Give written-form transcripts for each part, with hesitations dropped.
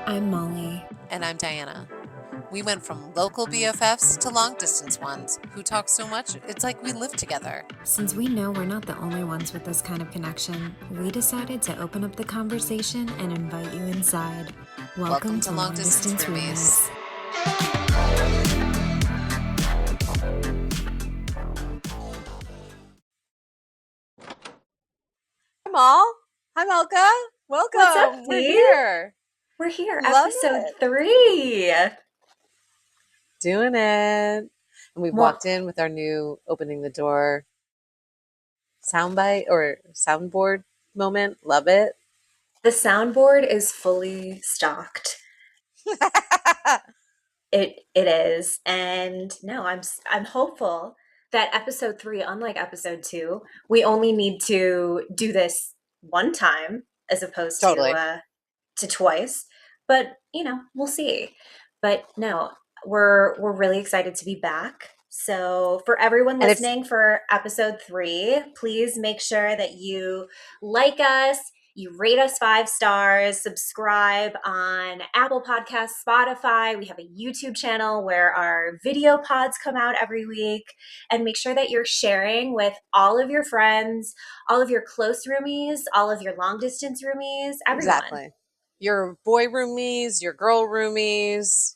I'm Molly. And I'm Diana. We went from local BFFs to long distance ones who talk so much it's like we live together. Since we know we're not the only ones with this kind of connection, we decided to open up the conversation and invite you inside. Welcome to Long Distance Roomies. Hi, Mal. Hi, Malka. Welcome. What's up, We're Dee? here. We're here, Love episode it. 3. Doing it. And we Well- walked in with our new opening the door soundbite or soundboard moment. Love it. The soundboard is fully stocked. It is, and no, I'm hopeful that episode 3, unlike episode 2, we only need to do this one time as opposed Totally. to twice. But we'll see. But no, we're really excited to be back. So for everyone And if- listening for episode 3, please make sure that you like us, you rate us 5 stars, subscribe on Apple Podcasts, Spotify. We have a YouTube channel where our video pods come out every week. And make sure that you're sharing with all of your friends, all of your close roomies, all of your long distance roomies, everyone. Exactly. Your boy roomies, your girl roomies,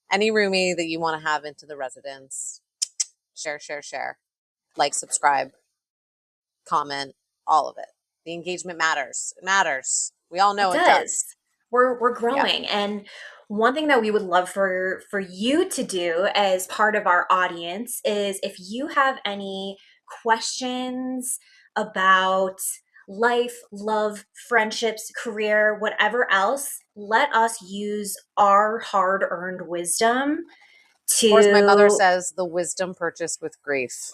any roomie that you want to have into the residence. Share. Like, subscribe, comment, all of it. The engagement matters. It matters. We all know it does. We're growing. Yeah. And one thing that we would love for you to do as part of our audience is if you have any questions about life, love, friendships, career, whatever else, let us use our hard-earned wisdom to... Or as my mother says, the wisdom purchased with grief.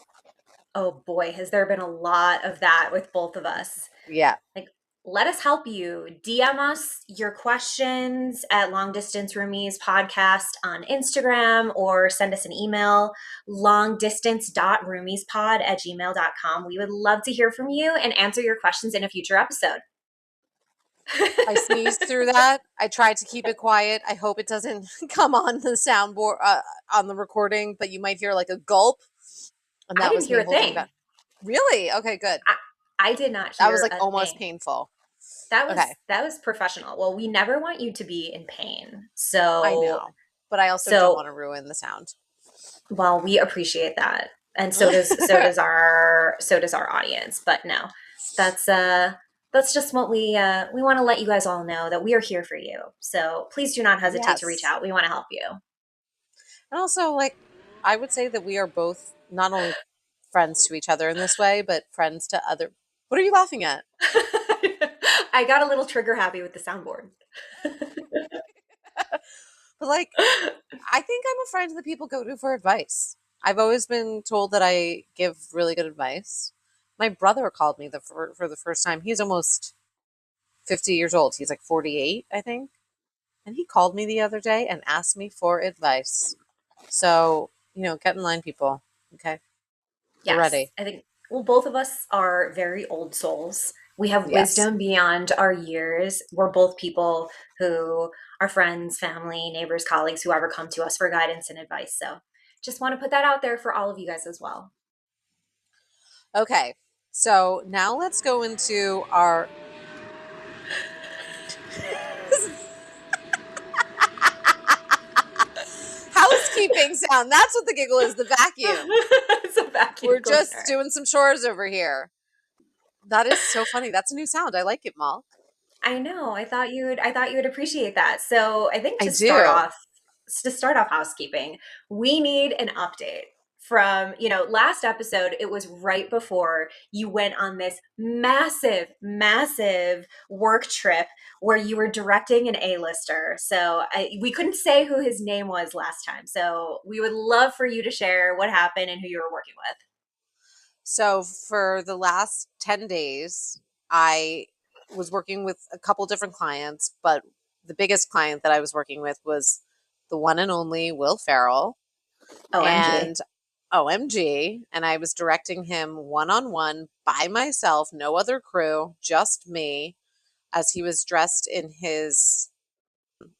Oh boy, has there been a lot of that with both of us. Yeah. Like, let us help you. DM us your questions at Long Distance Roomies Podcast on Instagram, or send us an email, longdistance.roomiespod@gmail.com. We would love to hear from you and answer your questions in a future episode. I sneezed through that. I tried to keep it quiet. I hope it doesn't come on the soundboard, on the recording, but you might hear like a gulp. And that I didn't was hear a thing. Really? Okay, good. I did not hear that was like a almost thing. Painful. That was professional. Well, we never want you to be in pain. So I know, but I also don't want to ruin the sound. Well, we appreciate that. And so does our audience. But no. That's just what we want to let you guys all know, that we are here for you. So please do not hesitate to reach out. We want to help you. And also, like, I would say that we are both not only friends to each other in this way, but friends to other. What are you laughing at? I got a little trigger happy with the soundboard. But like, I think I'm a friend that people go to for advice. I've always been told that I give really good advice. My brother called me for the first time. He's almost 50 years old. He's like 48, I think. And he called me the other day and asked me for advice. So, get in line, people. Okay? Yes, we're ready. I think, both of us are very old souls. We have wisdom beyond our years. We're both people who are friends, family, neighbors, colleagues, whoever come to us for guidance and advice. So just want to put that out there for all of you guys as well. Okay. So now let's go into our... housekeeping sound. That's what the giggle is, the vacuum. It's a vacuum. We're just doing some chores over here. That is so funny. That's a new sound. I like it, Mal. I know. I thought you would appreciate that. So I think to start off housekeeping, we need an update from, last episode. It was right before you went on this massive work trip where you were directing an A-lister. So we couldn't say who his name was last time. So we would love for you to share what happened and who you were working with. So for the last 10 days, I was working with a couple different clients, but the biggest client that I was working with was the one and only Will Ferrell. OMG. And I was directing him one-on-one by myself, no other crew, just me, as he was dressed in his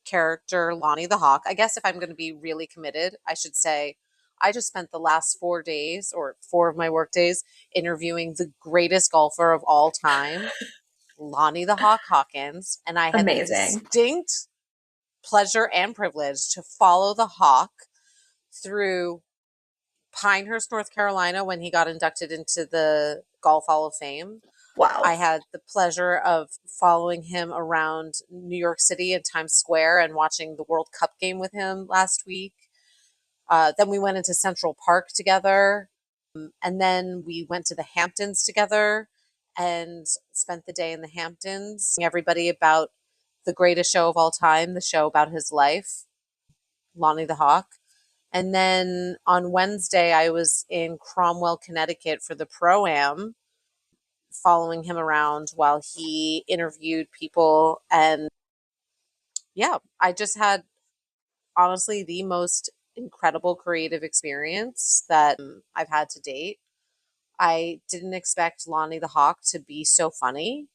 character Lonnie the Hawk. I guess if I'm going to be really committed, I should say I just spent the last 4 days or 4 of my work days interviewing the greatest golfer of all time, Lonnie the Hawk Hawkins. And I had the Amazing. distinct pleasure and privilege to follow the Hawk through Pinehurst, North Carolina, when he got inducted into the Golf Hall of Fame. Wow. I had the pleasure of following him around New York City and Times Square and watching the World Cup game with him last week. Then we went into Central Park together. And then we went to the Hamptons together and spent the day in the Hamptons. Everybody about the greatest show of all time, the show about his life, Lonnie the Hawk. And then on Wednesday, I was in Cromwell, Connecticut for the Pro-Am, following him around while he interviewed people. And yeah, I just had honestly the most incredible creative experience that I've had to date. I didn't expect Lonnie the Hawk to be so funny.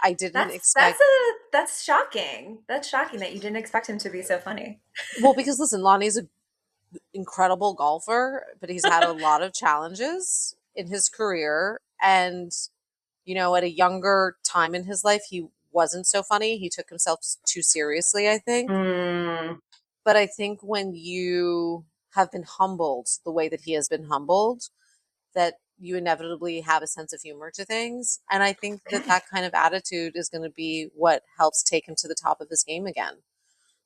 I didn't expect. That's shocking. That's shocking that you didn't expect him to be so funny. Well, because listen, Lonnie's an incredible golfer, but he's had a lot of challenges in his career. And, at a younger time in his life, he wasn't so funny. He took himself too seriously, I think. But I think when you have been humbled the way that he has been humbled, that you inevitably have a sense of humor to things. And I think that kind of attitude is going to be what helps take him to the top of his game again.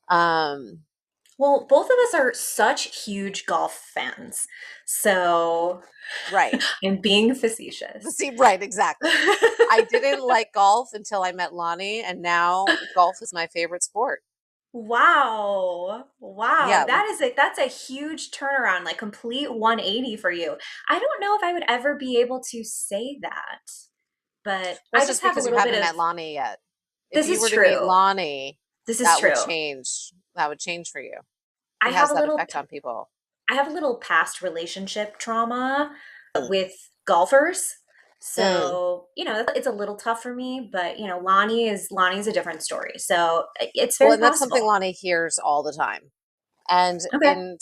Well, both of us are such huge golf fans. So, right. I'm being facetious. See, right, exactly. I didn't like golf until I met Lonnie, and now golf is my favorite sport. Wow. Yeah. That's a huge turnaround, like complete 180 for you. I don't know if I would ever be able to say that, but well, I just have a because little you bit haven't of met Lonnie yet. This If you is were true. to meet Lonnie, this is that true. would change. That would change for you. I He have has a that little effect on people. I have a little past relationship trauma with golfers. So, it's a little tough for me, but Lonnie's a different story. So it's very and that's something possible. Lonnie hears all the time. And Okay.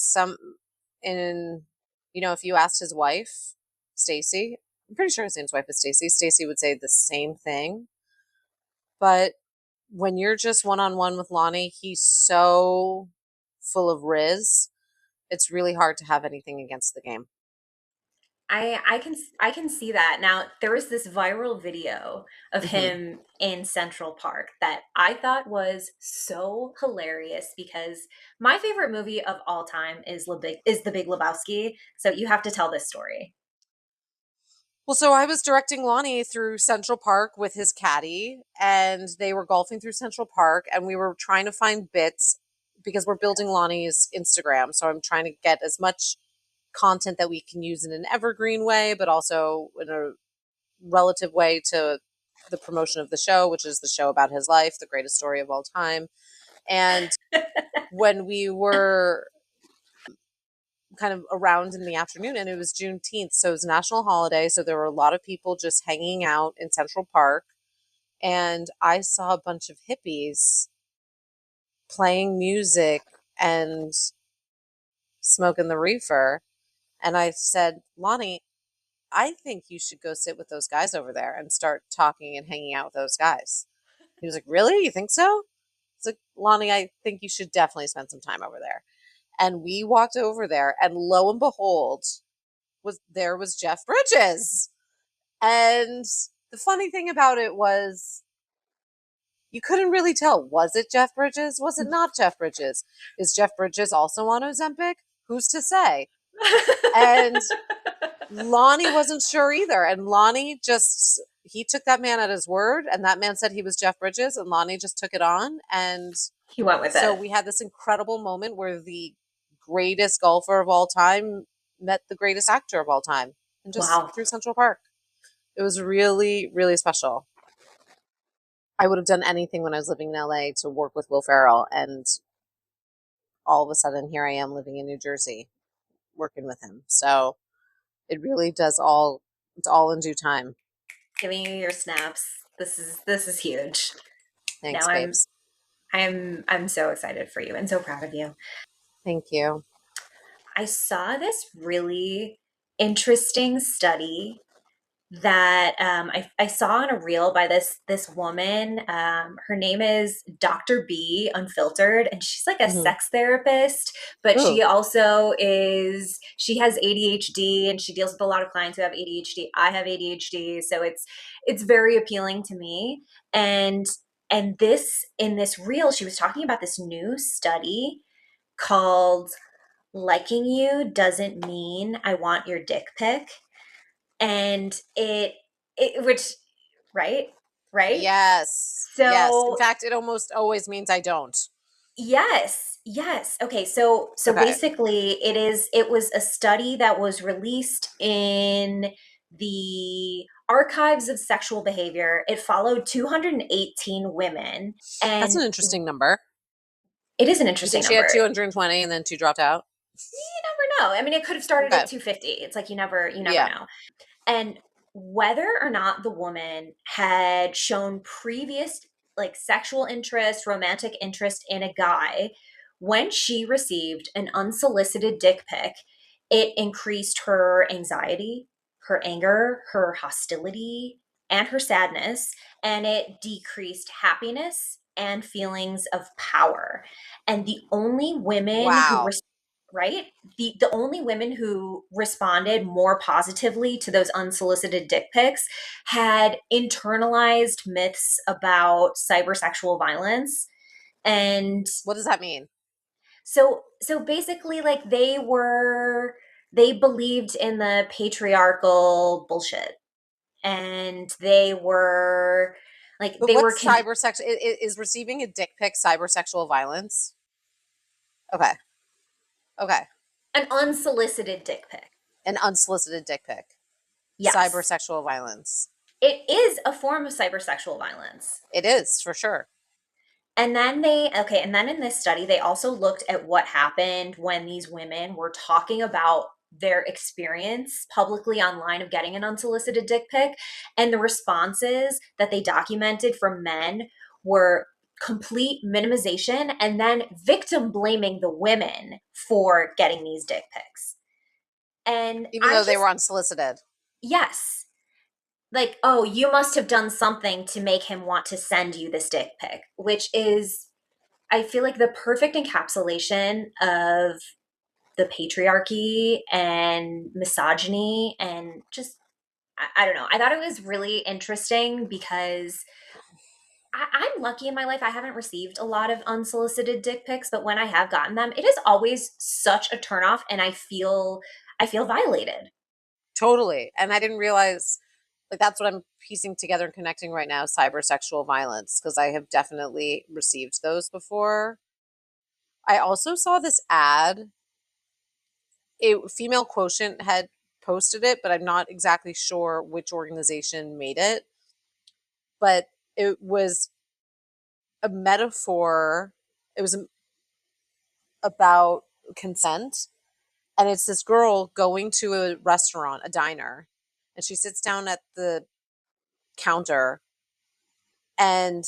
if you asked his wife, Stacy, I'm pretty sure his name's wife is Stacy. Stacy would say the same thing. But when you're just one-on-one with Lonnie, he's so full of riz. It's really hard to have anything against the game. I can see that. Now, there was this viral video of him in Central Park that I thought was so hilarious because my favorite movie of all time is The Big Lebowski. So you have to tell this story. Well, so I was directing Lonnie through Central Park with his caddy, and they were golfing through Central Park, and we were trying to find bits because we're building Lonnie's Instagram. So I'm trying to get as much content that we can use in an evergreen way, but also in a relative way to the promotion of the show, which is the show about his life, the greatest story of all time. And when we were kind of around in the afternoon, and it was Juneteenth, so it was a national holiday, so there were a lot of people just hanging out in Central Park, and I saw a bunch of hippies playing music and smoking the reefer, and I said, Lonnie, I think you should go sit with those guys over there and start talking and hanging out with those guys. He was like, really? You think so? It's like, Lonnie, I think you should definitely spend some time over there. And we walked over there, and lo and behold, was Jeff Bridges. And the funny thing about it was you couldn't really tell. Was it Jeff Bridges? Was it not Jeff Bridges? Is Jeff Bridges also on Ozempic? Who's to say? And Lonnie wasn't sure either. And Lonnie he took that man at his word, and that man said he was Jeff Bridges, and Lonnie just took it on. And he went with it. So we had this incredible moment where the greatest golfer of all time met the greatest actor of all time, and just through Central Park. It was really, really special. I would have done anything when I was living in LA to work with Will Ferrell, and all of a sudden here I am living in New Jersey working with him. So it really it's all in due time. Giving you your snaps. This is huge. Thanks, now babes. I'm so excited for you and so proud of you. Thank you. I saw this really interesting study that I saw on a reel by this woman. Her name is Dr. B Unfiltered, and she's like a Mm-hmm. sex therapist, but Ooh. she also she has ADHD and she deals with a lot of clients who have ADHD. I have ADHD, so it's very appealing to me. And this in this reel, she was talking about this new study called "Liking You Doesn't Mean I Want Your Dick Pic." And it which right right Yes. Yes. In so fact, it almost always means I don't. yes, okay, so Okay. basically it was a study that was released in the archives of sexual behavior. It followed 218 women, That's an and interesting number. it is an You interesting think she had number. 220 and then 2 dropped out? You never know. I mean, it could have started Okay. at 250. It's like you never Yeah. know. And whether or not the woman had shown previous like sexual interest, romantic interest in a guy, when she received an unsolicited dick pic, it increased her anxiety, her anger, her hostility, and her sadness, and it decreased happiness and feelings of power. And the only women who Wow. right? The only women who responded more positively to those unsolicited dick pics had internalized myths about cybersexual violence. And What does that mean? so basically like they believed in the patriarchal bullshit, and they were like But they were what's cybersex? Is receiving a dick pic cybersexual violence? Okay. Okay. an unsolicited dick pic. An unsolicited dick pic. Yes. Cybersexual violence. It is a form of cybersexual violence. It is, for sure. And then and then in this study, they also looked at what happened when these women were talking about their experience publicly online of getting an unsolicited dick pic. And the responses that they documented from men were complete minimization and then victim blaming the women for getting these dick pics. And Even I though they just, were unsolicited. yes, like, oh, you must have done something to make him want to send you this dick pic, which is, I feel like, the perfect encapsulation of the patriarchy and misogyny and just, I don't know. I thought it was really interesting because I'm lucky in my life. I haven't received a lot of unsolicited dick pics, but when I have gotten them, it is always such a turnoff, and I feel violated. Totally. And I didn't realize, like, that's what I'm piecing together and connecting right now, cybersexual violence, because I have definitely received those before. I also saw this ad. A female quotient had posted it, but I'm not exactly sure which organization made it. But it was a metaphor. It was about consent. And it's this girl going to a restaurant, a diner, and she sits down at the counter, and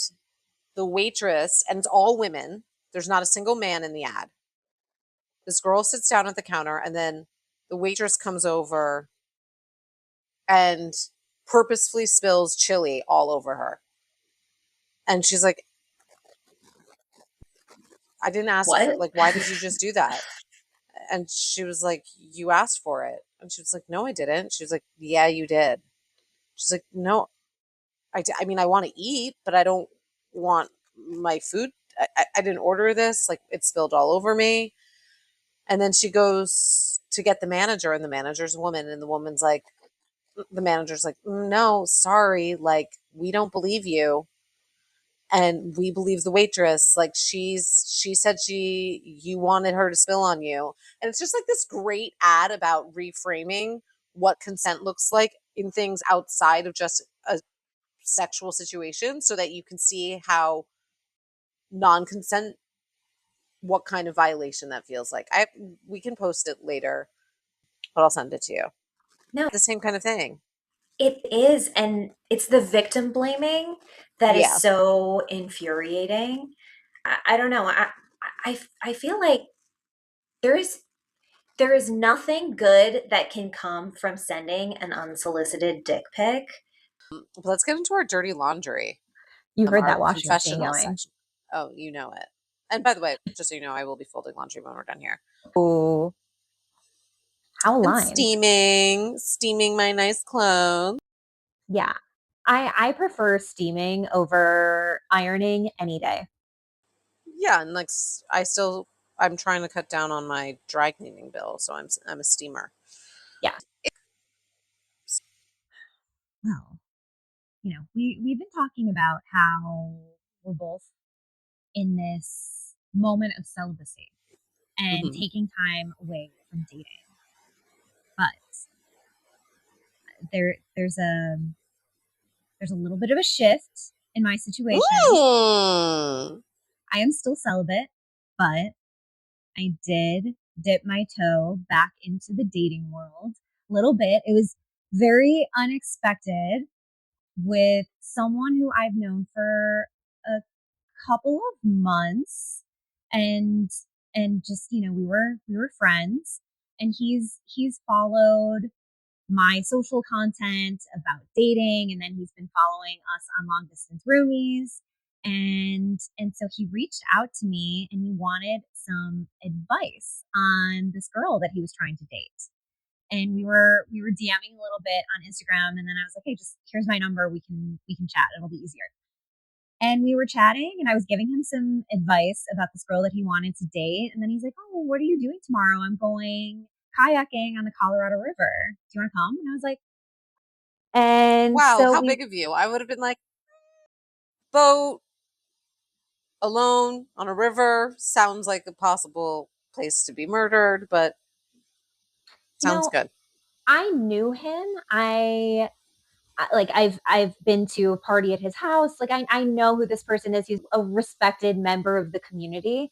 the waitress, and it's all women, there's not a single man in the ad. This girl sits down at the counter, and then the waitress comes over and purposefully spills chili all over her. And she's like, I didn't ask for, What? like, why did you just do that? And she was like, you asked for it. And she was like, no, I didn't. She was like, yeah, you did. She's like, no, I mean, I want to eat, but I don't want my food. I didn't order this. Like, it spilled all over me. And then she goes to get the manager, and the manager's a woman. And the manager's like, no, sorry. Like, we don't believe you. And we believe the waitress. Like, she said you wanted her to spill on you. And it's just like this great ad about reframing what consent looks like in things outside of just a sexual situation, so that you can see how non-consent, what kind of violation that feels like. We can post it later, but I'll send it to you. No, The same kind of thing. it is. And it's the victim blaming that is Yeah. so infuriating. I don't know. I feel like there is nothing good that can come from sending an unsolicited dick pic. Let's get into our dirty laundry. You heard Our that washing machine confessional going. section. Oh, you know it. And by the way, just so you know, I will be folding laundry when we're done here. Ooh, how And aligned. steaming my nice clothes. Yeah. I prefer steaming over ironing any day. Yeah, and like I'm trying to cut down on my dry cleaning bill, so I'm a steamer. Yeah. Well, we've been talking about how we're both in this moment of celibacy and taking time away from dating. But there's a little bit of a shift in my situation. Ooh. I am still celibate, but I did dip my toe back into the dating world a little bit. It was very unexpected with someone who I've known for a couple of months, and just we were friends, and he's followed my social content about dating, and then he's been following us on Long Distance Roomies, and so he reached out to me and he wanted some advice on this girl that he was trying to date. And we were DMing a little bit on Instagram, and then I was like, hey, just here's my number, we can chat, it'll be easier. And we were chatting, and I was giving him some advice about this girl that he wanted to date. And then he's like, oh, what are you doing tomorrow? I'm going kayaking on the Colorado River. Do you want to come? And I was like, and Wow, so how we, big of you? I would have been like, boat, alone, on a river. Sounds like a possible place to be murdered, but you sounds know, good. I knew him. Like I've been to a party at his house. Like I know who this person is. He's a respected member of the community.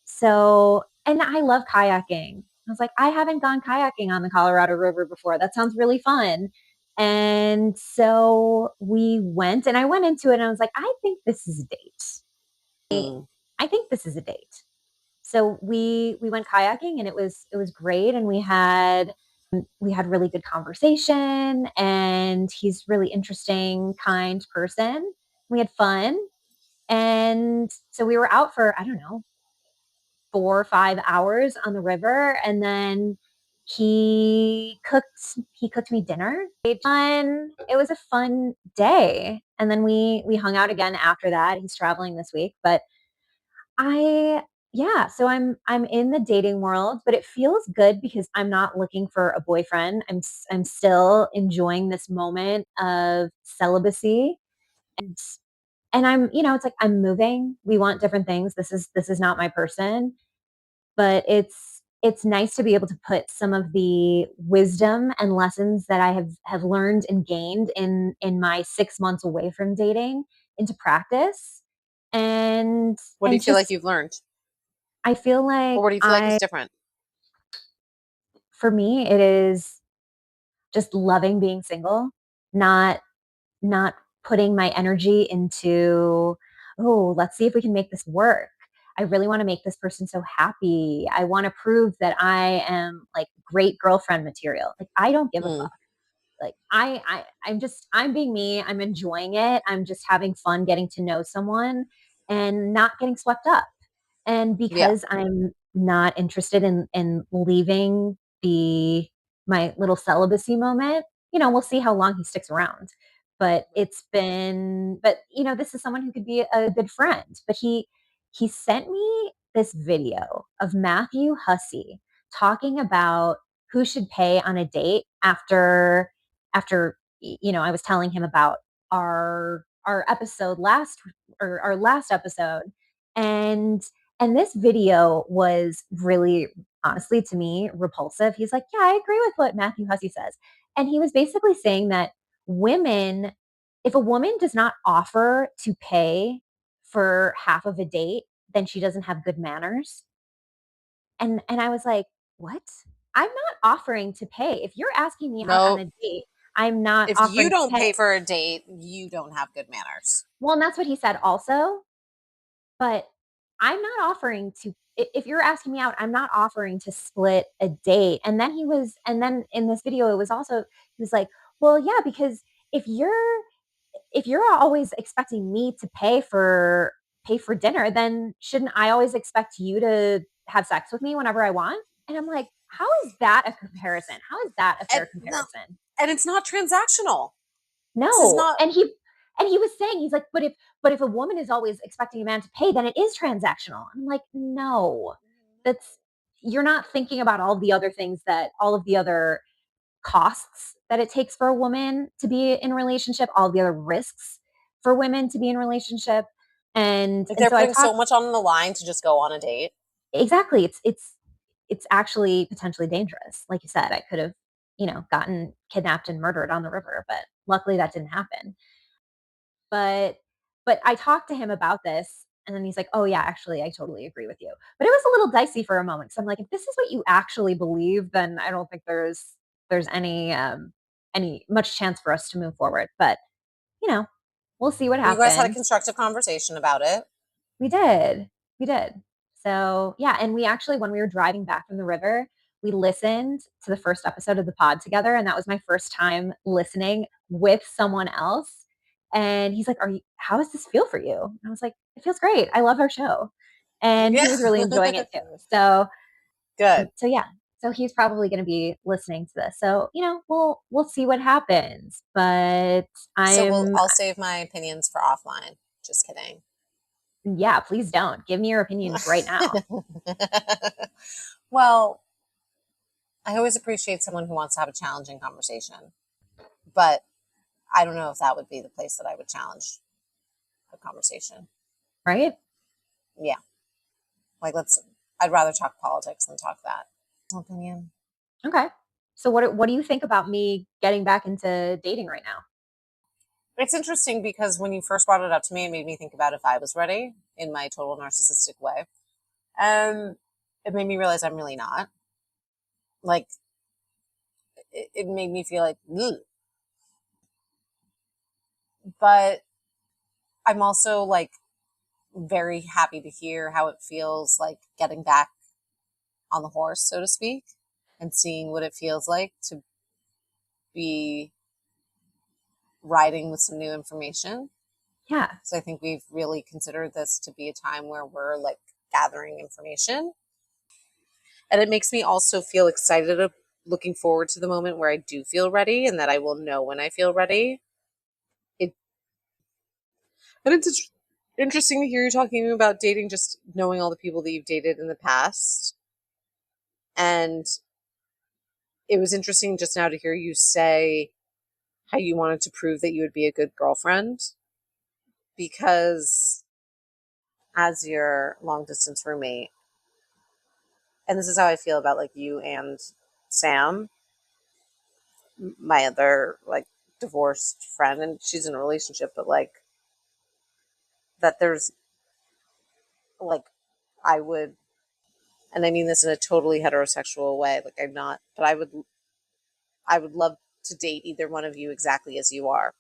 So, and I love kayaking. I was like, I haven't gone kayaking on the Colorado River before. That sounds really fun. And so we went, and I went into it and I was like, I think this is a date. Mm. I think this is a date. So we went kayaking, and it was great, and we had really good conversation, and he's really interesting, kind person. We had fun. And so we were out for, I don't know, 4 or 5 hours on the river, and then he cooked me dinner. It was a fun day. And then we hung out again after that. He's traveling this week, but I yeah, so I'm in the dating world, but it feels good because I'm not looking for a boyfriend. I'm still enjoying this moment of celibacy, and it's like I'm moving. We want different things. This is not my person, but it's nice to be able to put some of the wisdom and lessons that I have learned and gained in my 6 months away from dating into practice. and What do you and feel like just you've learned? I feel Or like what do you feel like is different? for me, it is just loving being single, not not putting my energy into, oh, let's see if we can make this work. I really want to make this person so happy. I want to prove that I am like great girlfriend material. Like I don't give a Mm. fuck. Like I'm being me. I'm enjoying it. I'm just having fun getting to know someone and not getting swept up. And Yeah. because I'm not interested in leaving the my little celibacy moment, we'll see how long he sticks around. But this is someone who could be a good friend. But he sent me this video of Matthew Hussey talking about who should pay on a date after I was telling him about our episode our last episode. And and this video was really, honestly, to me, repulsive. He's like, yeah, I agree with what Matthew Hussey says. And he was basically saying that women, if a woman does not offer to pay for half of a date, then she doesn't have good manners. And I was like, what? I'm not offering to pay. If you're asking me out on No, a date, I'm not if you offering to don't pay. pay for a date, you don't have good manners. Well, and that's what he said also. But I'm not offering to, if you're asking me out, I'm not offering to split a date. And then in this video, it was also, he was like, well, yeah, because if you're always expecting me to pay for dinner, then shouldn't I always expect you to have sex with me whenever I want? And I'm like, how is that a comparison? How is that a fair No, comparison? and it's not transactional. This is No. not. And he was saying, he's like, but if a woman is always expecting a man to pay, then it is transactional. I'm like, no. That's You're not thinking about all of the other costs that it takes for a woman to be in a relationship, all the other risks for women to be in a relationship. Like And they're so I putting so talked much on the line to just go on a date. exactly. It's actually potentially dangerous. Like you said, I could have, gotten kidnapped and murdered on the river, but luckily that didn't happen. But I talked to him about this, and then he's like, "Oh yeah, actually, I totally agree with you." But it was a little dicey for a moment. So I'm like, if this is what you actually believe, then I don't think there's any much chance for us to move forward. But you know, we'll see what You guys had a happens. constructive conversation about it. We did. We did. So, yeah, and we actually, when we were driving back from the river, we listened to the first episode of the pod together, and that was my first time listening with someone else. And he's like, how does this feel for you? And I was like, it feels great. I love our show. And Yeah. he was really enjoying it too. So, Good. yeah. So he's probably going to be listening to this. So, we'll see what happens. But I'll save my opinions for offline. Just kidding. yeah, please don't. Give me your opinions right now. Well, I always appreciate someone who wants to have a challenging conversation, but I don't know if that would be the place that I would challenge a conversation. Right? Yeah. Like I'd rather talk politics than talk that. Opinion. Okay. So what do you think about me getting back into dating right now? It's interesting because when you first brought it up to me, it made me think about if I was ready in my total narcissistic way. It made me realize I'm really not. Like, it made me feel like, ugh. But I'm also like very happy to hear how it feels like getting back on the horse, so to speak, and seeing what it feels like to be riding with some new information. Yeah. So I think we've really considered this to be a time where we're like gathering information. And it makes me also feel excited of looking forward to the moment where I do feel ready and that I will know when I feel ready. And it's interesting to hear you talking about dating, just knowing all the people that you've dated in the past. And it was interesting just now to hear you say how you wanted to prove that you would be a good girlfriend, because as your long distance roommate, and this is how I feel about like you and Sam, my other like divorced friend, and she's in a relationship, but like that there's like I would, and I mean this in a totally heterosexual way, like I'm not, but I would love to date either one of you exactly as you are.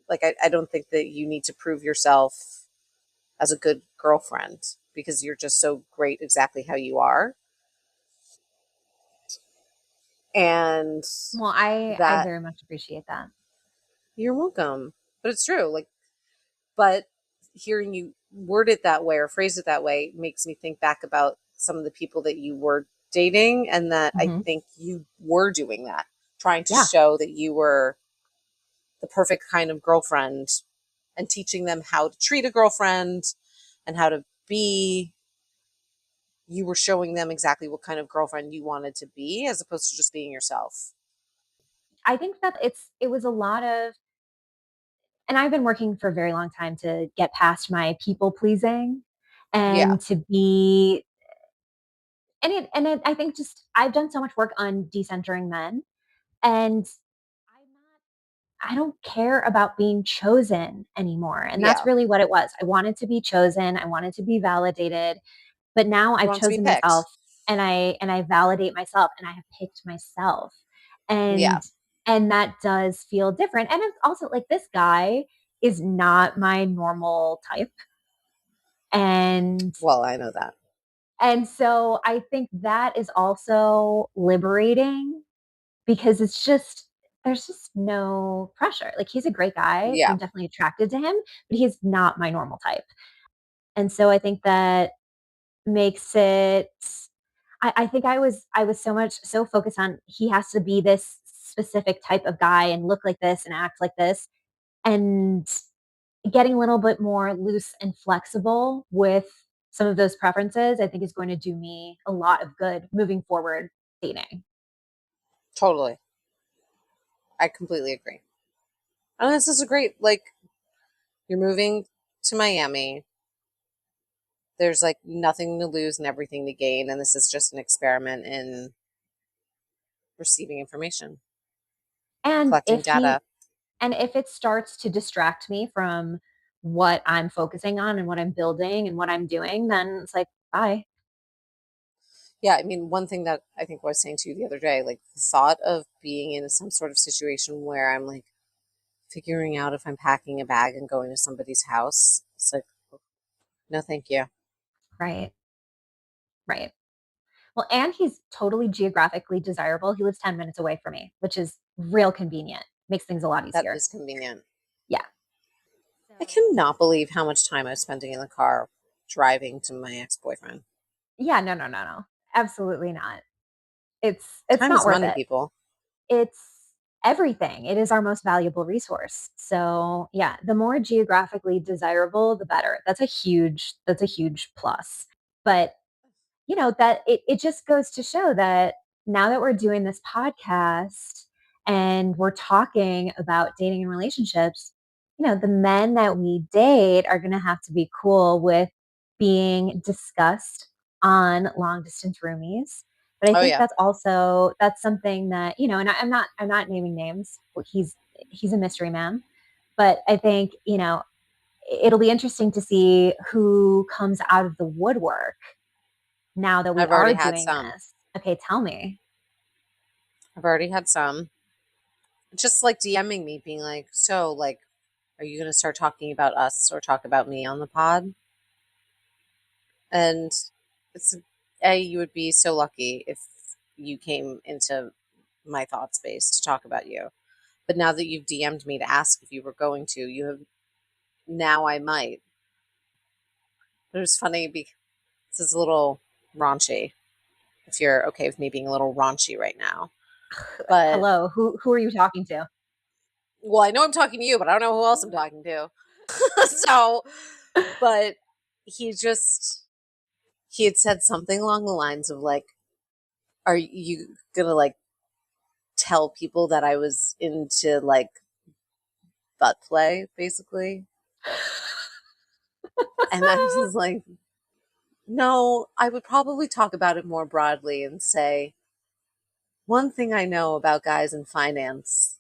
Like I don't think that you need to prove yourself as a good girlfriend because you're just so great exactly how you are. And Well, I that very much appreciate that. you're welcome. But it's true. Like, but hearing you word it that way or phrase it that way makes me think back about some of the people that you were dating, and that I Mm-hmm. think you were doing that, trying to Yeah. show that you were the perfect kind of girlfriend and teaching them how to treat a girlfriend and how to be. You were showing them exactly what kind of girlfriend you wanted to be as opposed to just being yourself. I think that it was a lot of, and I've been working for a very long time to get past my people pleasing Yeah. and to be I think just I've done so much work on decentering men, and I don't care about being chosen anymore. And that's Yeah. really what it was. I wanted to be chosen, I wanted to be validated. But now You I've want to be chosen picked. myself, and I validate myself, and I have picked myself. Yeah. And that does feel different. And it's also like this guy is not my normal type. And well, I know that. And so I think that is also liberating because it's just, there's just no pressure. Like, he's a great guy. Yeah. I'm definitely attracted to him, but he's not my normal type. And so I think that makes it, I think I was so focused on he has to be this specific type of guy and look like this and act like this. And getting a little bit more loose and flexible with some of those preferences, I think is going to do me a lot of good moving forward dating. Totally. I completely agree. And this is a great, like, you're moving to Miami. There's like nothing to lose and everything to gain. And this is just an experiment in receiving information, And collecting data. if it starts to distract me from what I'm focusing on and what I'm building and what I'm doing, then it's like, bye. Yeah, I mean, one thing that I think I was saying to you the other day, like the thought of being in some sort of situation where I'm like figuring out if I'm packing a bag and going to somebody's house, it's like, no, thank you. Right. Right. Well, and he's totally geographically desirable. He lives 10 minutes away from me, which is real convenient. Makes things a lot That easier. is convenient. Yeah. I cannot believe how much time I was spending in the car driving to my ex-boyfriend. Yeah, no. Absolutely not. It's Time not is worth money, it. people. It's everything. It is our most valuable resource. So, yeah, the more geographically desirable, the better. That's a huge plus. But that it just goes to show that now that we're doing this podcast and we're talking about dating and relationships, the men that we date are going to have to be cool with being discussed on long distance roomies. But I Oh, think yeah. that's something that, and I'm not naming names. He's a mystery man, but I think, it'll be interesting to see who comes out of the woodwork now that we I've already are had doing some. this. Okay, tell me. I've already had some. Just like DMing me, being like, so, like, are you going to start talking about us or talk about me on the pod? And it's, you would be so lucky if you came into my thought space to talk about you. But now that you've DM'd me to ask if you were going to, you have, now I might. But it was funny because this is a little raunchy, if you're okay with me being a little raunchy right now. But, Hello, who are you talking to? well, I know I'm talking to you, but I don't know who else I'm talking to. So, but he had said something along the lines of like, are you gonna like tell people that I was into like butt play, basically? And I was like, no, I would probably talk about it more broadly and say, one thing I know about guys in finance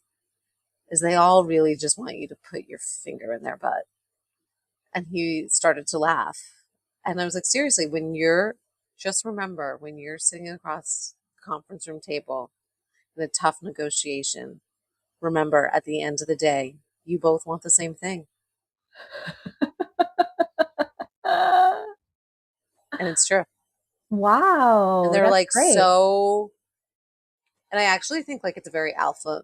is they all really just want you to put your finger in their butt. And he started to laugh. And I was like, seriously, just remember when you're sitting across the conference room table in a tough negotiation, remember at the end of the day, you both want the same thing. And it's true. And Wow, they're that's like, great. so, and I actually think like it's a very alpha,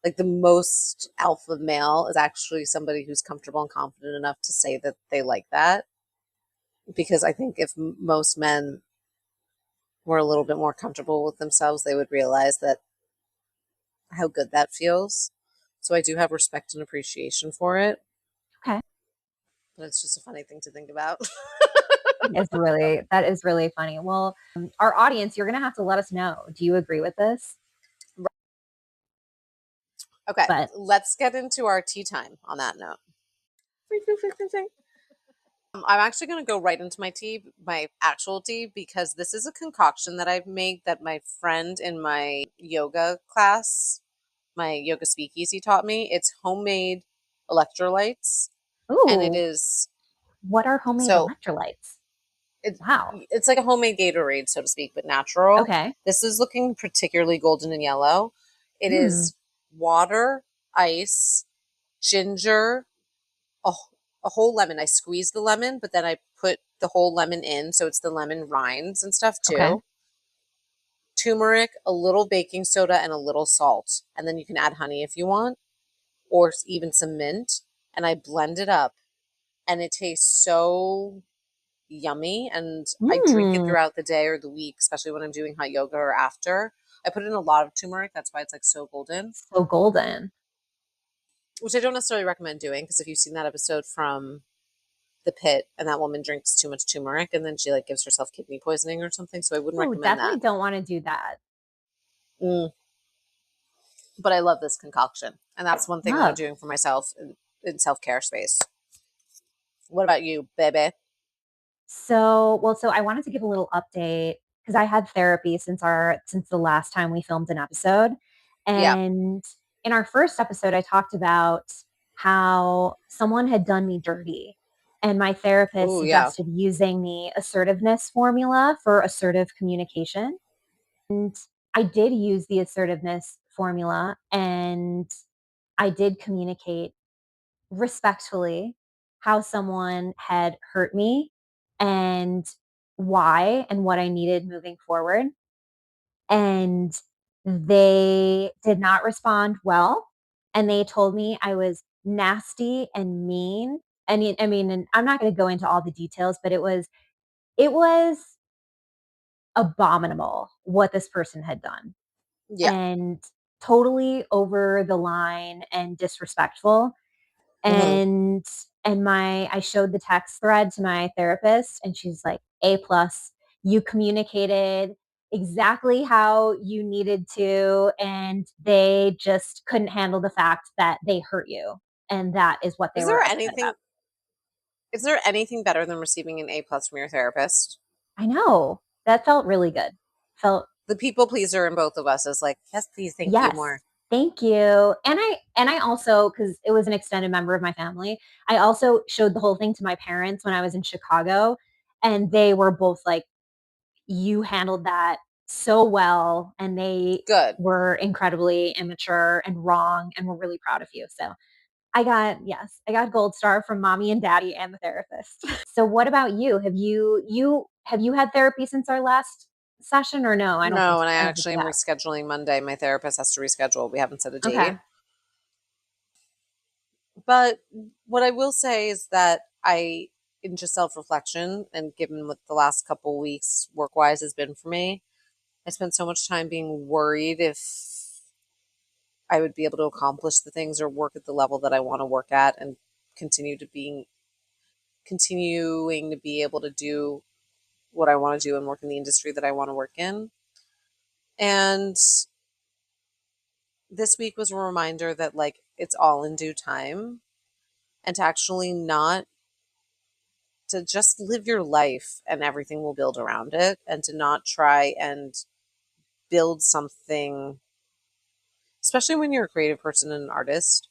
like the most alpha male is actually somebody who's comfortable and confident enough to say that they like that. Because I think if most men were a little bit more comfortable with themselves, they would realize that how good that feels. So I do have respect and appreciation for it. Okay. But it's just a funny thing to think about. That is really funny. Well, our audience, you're going to have to let us know. Do you agree with this? Okay, But let's get into our tea time on that note. I'm actually going to go right into my actual tea, because this is a concoction that I've made that my friend in my yoga class, my yoga speakeasy, taught me. It's homemade electrolytes, and it ooh, is what are homemade so electrolytes? it, Wow. it's like a homemade Gatorade, so to speak, but natural. Okay. This is looking particularly golden and yellow. It Hmm. is water, ice, ginger, a a whole lemon. I squeeze the lemon, but then I put the whole lemon in, so it's the lemon rinds and stuff too. Okay. Turmeric, a little baking soda, and a little salt. And then you can add honey if you want, or even some mint. And I blend it up, and it tastes so yummy. And I drink it throughout the day or the week, especially when I'm doing hot yoga or after. I put in a lot of turmeric. That's why it's like so golden. So golden. Which I don't necessarily recommend doing, because if you've seen that episode from The Pit, and that woman drinks too much turmeric and then she like gives herself kidney poisoning or something, so I wouldn't recommend definitely that. Don't want to do that. But I love this concoction, and that's one thing that I'm doing for myself in self-care space. What about you, baby? So I wanted to give a little update because I had therapy since the last time we filmed an episode. And in our first episode, I talked about how someone had done me dirty. And my therapist suggested using the assertiveness formula for assertive communication. And I did use the assertiveness formula, and I did communicate respectfully how someone had hurt me and why and what I needed moving forward. And they did not respond well. And they told me I was nasty and mean. And and I'm not going to go into all the details, but it was abominable what this person had done. Yeah. And totally over the line and disrespectful. And I showed the text thread to my therapist, and she's like, A+, you communicated exactly how you needed to, and they just couldn't handle the fact that they hurt you. And that is what they were upset about. Is there anything better than receiving an A+ from your therapist? I know. That felt really good. The people pleaser in both of us is like, yes, please, thank you more. Thank you. And I also, because it was an extended member of my family, I also showed the whole thing to my parents when I was in Chicago, and they were both like, you handled that so well, and they were incredibly immature and wrong, and we're really proud of you. So I got gold star from mommy and daddy and the therapist. So what about you? Have you had therapy since our last session, or no? I don't think so. And I actually am rescheduling Monday. My therapist has to reschedule. We haven't set a date. Okay. But what I will say is that in just self-reflection, and given what the last couple weeks work-wise has been for me, I spent so much time being worried if I would be able to accomplish the things or work at the level that I want to work at, and continuing to be able to do what I want to do and work in the industry that I want to work in. And this week was a reminder that like it's all in due time, and to actually to just live your life and everything will build around it, and to not try and build something, especially when you're a creative person and an artist.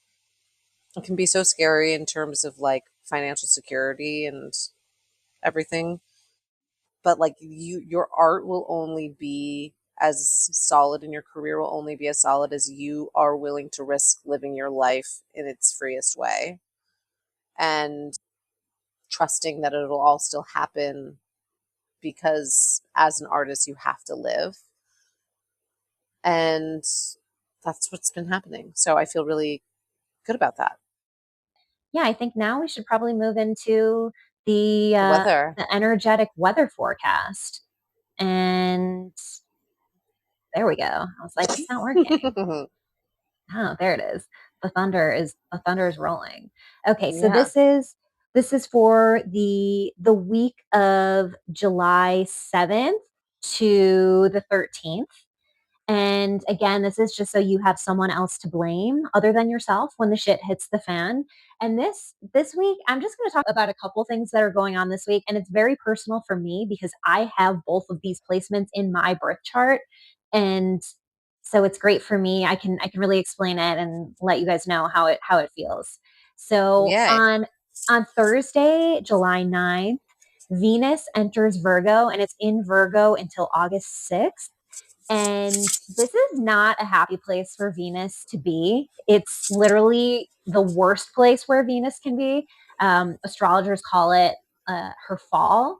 It can be so scary in terms of like financial security and everything. But like your art will only be as solid, and your career will only be as solid as you are willing to risk living your life in its freest way, and trusting that it'll all still happen, because as an artist you have to live. And that's what's been happening. So I feel really good about that. Yeah, I think now we should probably move into the energetic weather forecast. And there we go. I was like, it's not working. Oh, there it is. The thunder is rolling. Okay, so this is for the week of July 7th to the 13th. And again, this is just so you have someone else to blame other than yourself when the shit hits the fan. And this week, I'm just going to talk about a couple things that are going on this week. And it's very personal for me because I have both of these placements in my birth chart. And so it's great for me. I can really explain it and let you guys know how it feels. So on Thursday, July 9th, Venus enters Virgo, and it's in Virgo until August 6th. And this is not a happy place for Venus to be. It's literally the worst place where Venus can be. Astrologers call it her fall.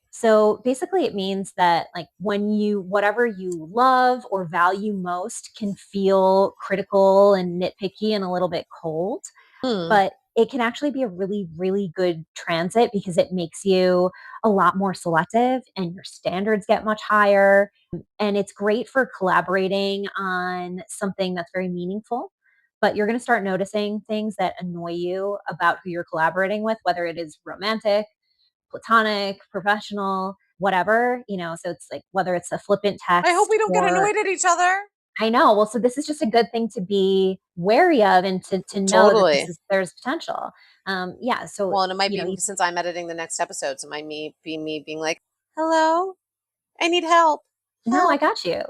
So basically it means that like when whatever you love or value most can feel critical and nitpicky and a little bit cold, but it can actually be a really, really good transit because it makes you a lot more selective and your standards get much higher. And it's great for collaborating on something that's very meaningful. But you're going to start noticing things that annoy you about who you're collaborating with, whether it is romantic, platonic, professional, whatever, so it's like whether it's a flippant I hope text we don't get or annoyed at each other. I know. Well, so this is just a good thing to be wary of and to know that there's potential. Yeah. So, well, and it might be since I'm editing the next episodes, it might me being like, hello, I need help. No, I got you.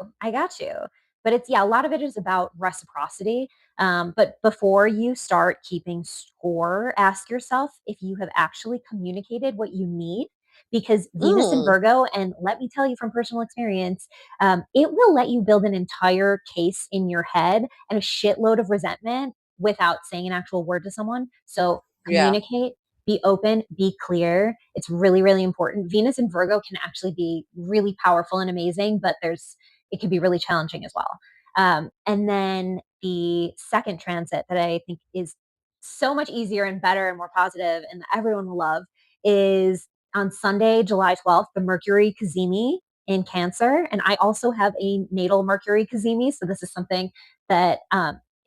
But it's, a lot of it is about reciprocity. But before you start keeping score, ask yourself if you have actually communicated what you need, because Venus in Virgo, and let me tell you from personal experience, it will let you build an entire case in your head and a shitload of resentment without saying an actual word to someone. So communicate, be open, be clear. It's really, really important. Venus in Virgo can actually be really powerful and amazing, but it can be really challenging as well. And then the second transit that I think is so much easier and better and more positive and that everyone will love is on Sunday, July 12th, the Mercury Cazimi in Cancer. And I also have a natal Mercury Cazimi. So this is something that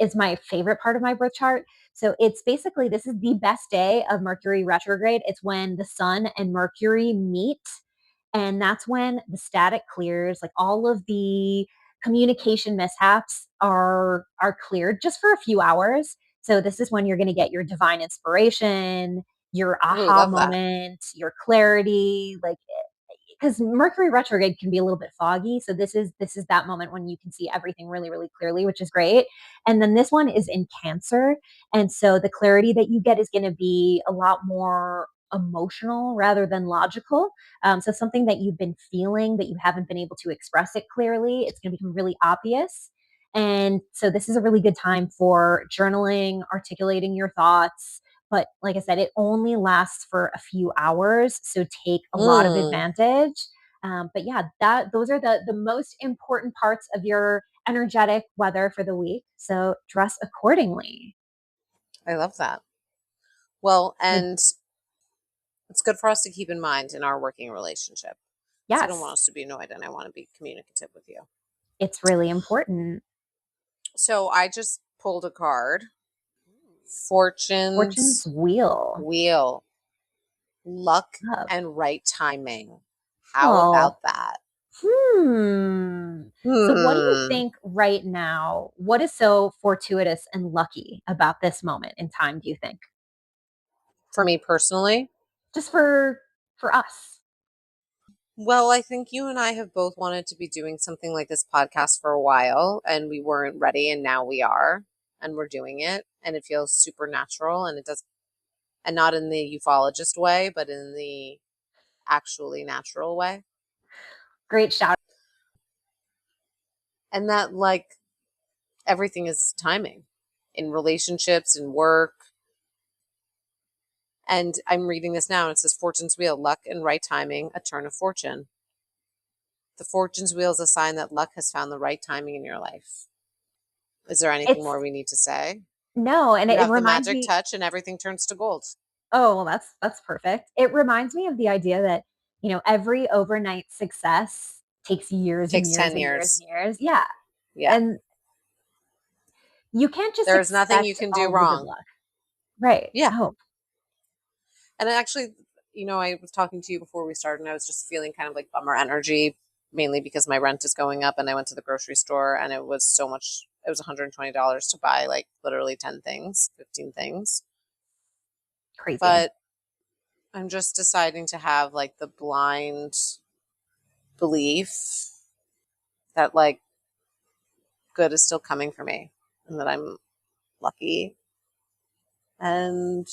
is my favorite part of my birth chart. So it's basically, this is the best day of Mercury retrograde. It's when the sun and Mercury meet. And that's when the static clears, like all of the communication mishaps are cleared just for a few hours. So this is when you're going to get your divine inspiration, your aha moment, your clarity, like, because Mercury retrograde can be a little bit foggy. So this is that moment when you can see everything really, really clearly, which is great. And then this one is in Cancer. And so the clarity that you get is going to be a lot more emotional rather than logical. So something that you've been feeling, but you haven't been able to express it clearly, it's going to become really obvious. And so this is a really good time for journaling, articulating your thoughts. But like I said, it only lasts for a few hours. So take a lot of advantage. But yeah, those are the most important parts of your energetic weather for the week. So dress accordingly. I love that. Well, and it's good for us to keep in mind in our working relationship. Yes. I don't want us to be annoyed, and I want to be communicative with you. It's really important. So I just pulled a card. Fortune's Wheel. Luck and right timing. How about that? So what do you think right now? What is so fortuitous and lucky about this moment in time, do you think? For me personally? Just for us. Well, I think you and I have both wanted to be doing something like this podcast for a while, and we weren't ready, and now we are, and we're doing it, and it feels super natural, and it does, and not in the ufologist way, but in the actually natural way. Great shout. And that, like, everything is timing in relationships and work. And I'm reading this now, and it says Fortune's Wheel, luck and right timing, a turn of fortune. The Fortune's Wheel is a sign that luck has found the right timing in your life. Is there anything more we need to say? No, and it have reminds the magic touch, and everything turns to gold. Oh, well, that's perfect. It reminds me of the idea that, every overnight success takes years and years 10 and years. years and years. Yeah. Yeah. And you can't just There's nothing you can do wrong. Right. Yeah. Oh. And actually, I was talking to you before we started, and I was just feeling kind of like bummer energy, mainly because my rent is going up, and I went to the grocery store, and it was so much. It was $120 to buy like literally 10 things, 15 things. Crazy. But I'm just deciding to have like the blind belief that like good is still coming for me, and that I'm lucky, and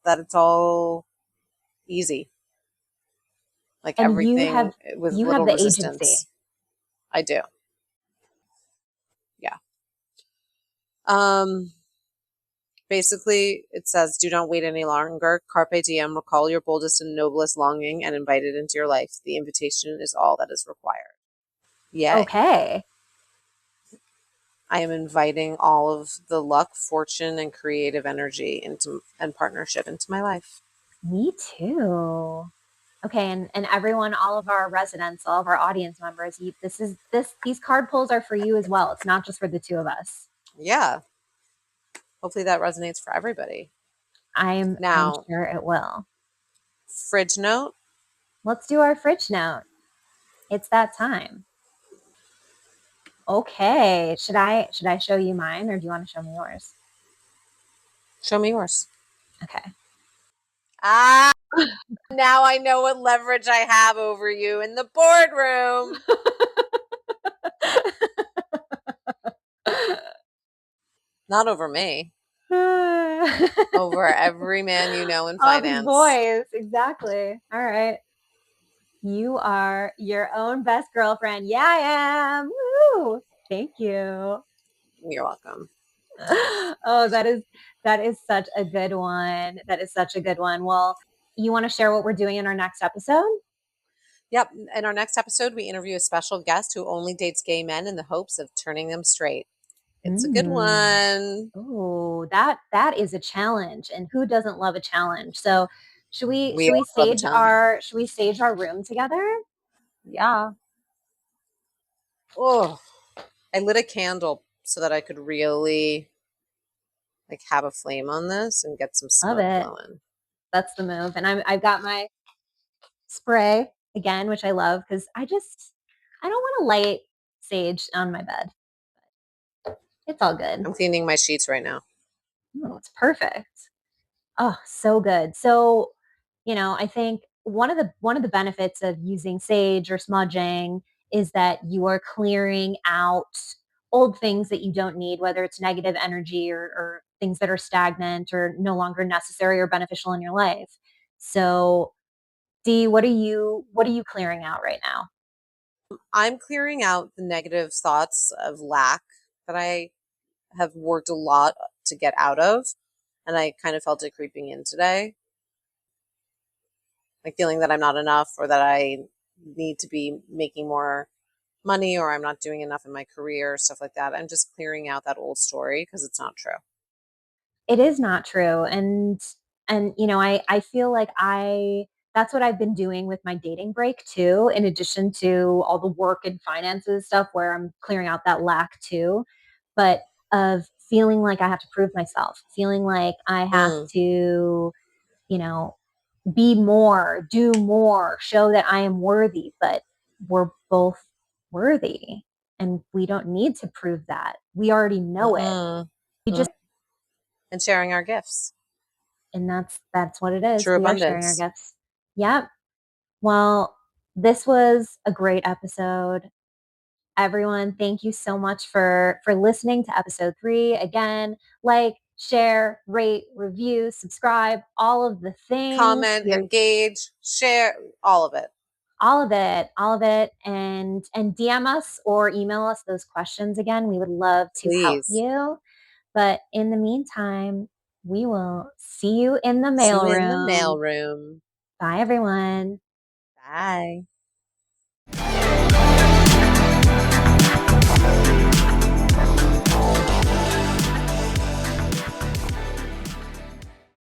that it's all easy. Like and everything with little resistance. Agency. I do. Yeah. Basically, it says, do not wait any longer. Carpe diem, recall your boldest and noblest longing and invite it into your life. The invitation is all that is required. Yay. Okay. I am inviting all of the luck, fortune, and creative energy and partnership into my life. Me too. Okay, and everyone, all of our residents, all of our audience members, these card pulls are for you as well. It's not just for the two of us. Yeah. Hopefully that resonates for everybody. I'm sure it will. Fridge note. Let's do our fridge note. It's that time. Okay. Should I show you mine, or do you want to show me yours? Show me yours. Okay. Now I know what leverage I have over you in the boardroom. Not over me. Over every man you know in finance. All the boys, exactly. All right. You are your own best girlfriend. Yeah, I am. Woo! Thank you. You're welcome. Oh, that is such a good one. That is such a good one. Well, you want to share what we're doing in our next episode? Yep. In our next episode, we interview a special guest who only dates gay men in the hopes of turning them straight. It's a good one. Oh, that is a challenge, and who doesn't love a challenge? So, should we stage our room together? Yeah. Oh, I lit a candle so that I could really have a flame on this and get some smoke going. That's the move. And I've got my spray again, which I love because I don't want to light sage on my bed. It's all good. I'm cleaning my sheets right now. Oh, it's perfect. Oh, so good. So, I think one of the benefits of using sage or smudging is that you are clearing out old things that you don't need, whether it's negative energy or things that are stagnant or no longer necessary or beneficial in your life. So, Dee, what are you clearing out right now? I'm clearing out the negative thoughts of lack that I have worked a lot to get out of, and I kind of felt it creeping in today. Feeling that I'm not enough, or that I need to be making more money, or I'm not doing enough in my career, stuff like that. I'm just clearing out that old story because it's not true. It is not true. And I feel like that's what I've been doing with my dating break too, in addition to all the work and finances stuff where I'm clearing out that lack too, but of feeling like I have to prove myself, feeling like I have to, be more, do more, show that I am worthy, but we're both worthy and we don't need to prove that. We already know it. And sharing our gifts. And that's what it is. True we abundance. Are sharing our gifts. Yep. Well, this was a great episode. Everyone, thank you so much for listening to episode 3. Again, share, rate, review, subscribe, all of the things. Comment, engage, share, all of it. All of it. And DM us or email us those questions again. We would love to help you. But in the meantime, we will see you in the mailroom. See you in the mailroom. Bye, everyone. Bye.